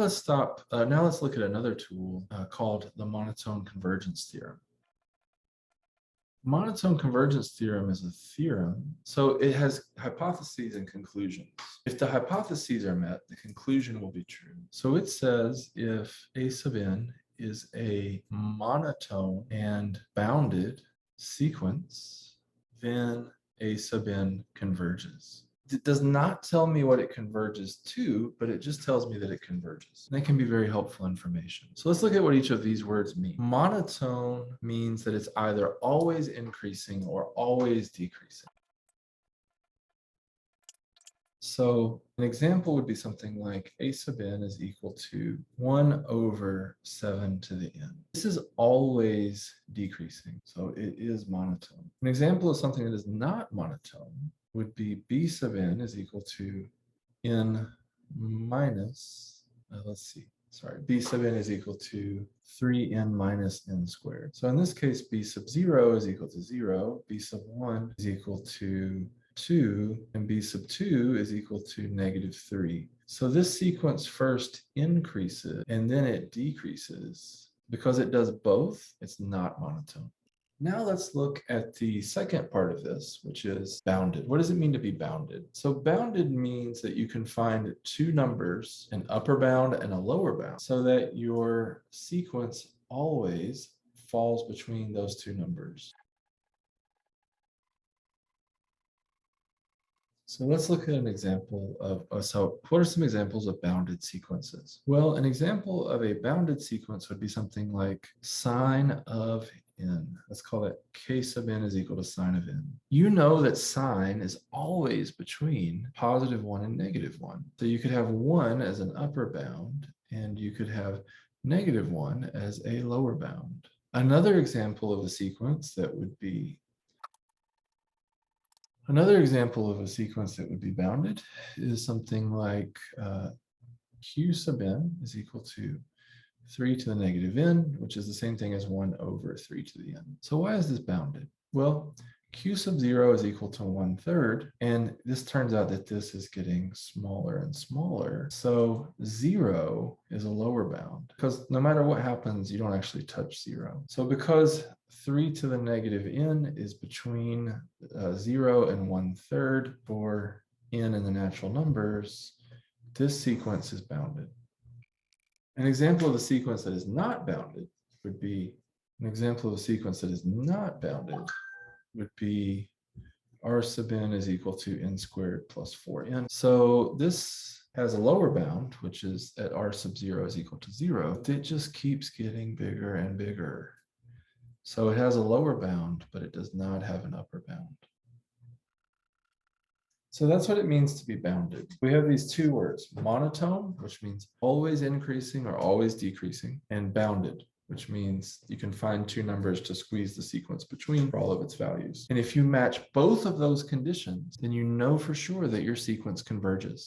let's stop. Now let's look at another tool called the monotone convergence theorem. Monotone convergence theorem is a theorem, so it has hypotheses and conclusions. If the hypotheses are met, the conclusion will be true. So it says if A sub n is a monotone and bounded sequence, then A sub n converges. It does not tell me what it converges to, but it just tells me that it converges. And that can be very helpful information. So let's look at what each of these words mean. Monotone means that it's either always increasing or always decreasing. So an example would be something like A sub n is equal to 1 over 7 to the n. This is always decreasing, so it is monotone. An example of something that is not monotone would be B sub n is equal to n minus, B sub n is equal to 3n minus n squared. So in this case, B sub 0 is equal to 0, B sub 1 is equal to 2, and B sub 2 is equal to negative 3. So this sequence first increases and then it decreases. Because it does both, it's not monotone. Now let's look at the second part of this, which is bounded. What does it mean to be bounded? So bounded means that you can find two numbers, an upper bound and a lower bound, so that your sequence always falls between those two numbers. So let's look at an example of, so what are some examples of bounded sequences? Well, an example of a bounded sequence would be something like sine of n. Let's call it k sub n is equal to sine of n. You know that sine is always between positive 1 and negative 1. So you could have 1 as an upper bound, and you could have negative 1 as a lower bound. Another example of a sequence that would be bounded is something like q sub n is equal to 3 to the negative n, which is the same thing as 1 over 3 to the n. So why is this bounded? Well, q sub 0 is equal to 1/3, and this turns out that this is getting smaller and smaller. So 0 is a lower bound, because no matter what happens, you don't actually touch 0. So because 3 to the negative n is between 0 and 1/3 for n in the natural numbers, this sequence is bounded. An example of a sequence that is not bounded would be r sub n is equal to n squared plus 4n. So this has a lower bound, which is at r sub 0 is equal to 0. It just keeps getting bigger and bigger. So it has a lower bound, but it does not have an upper bound. So that's what it means to be bounded. We have these two words, monotone, which means always increasing or always decreasing, and bounded, which means you can find two numbers to squeeze the sequence between for all of its values. And if you match both of those conditions, then you know for sure that your sequence converges.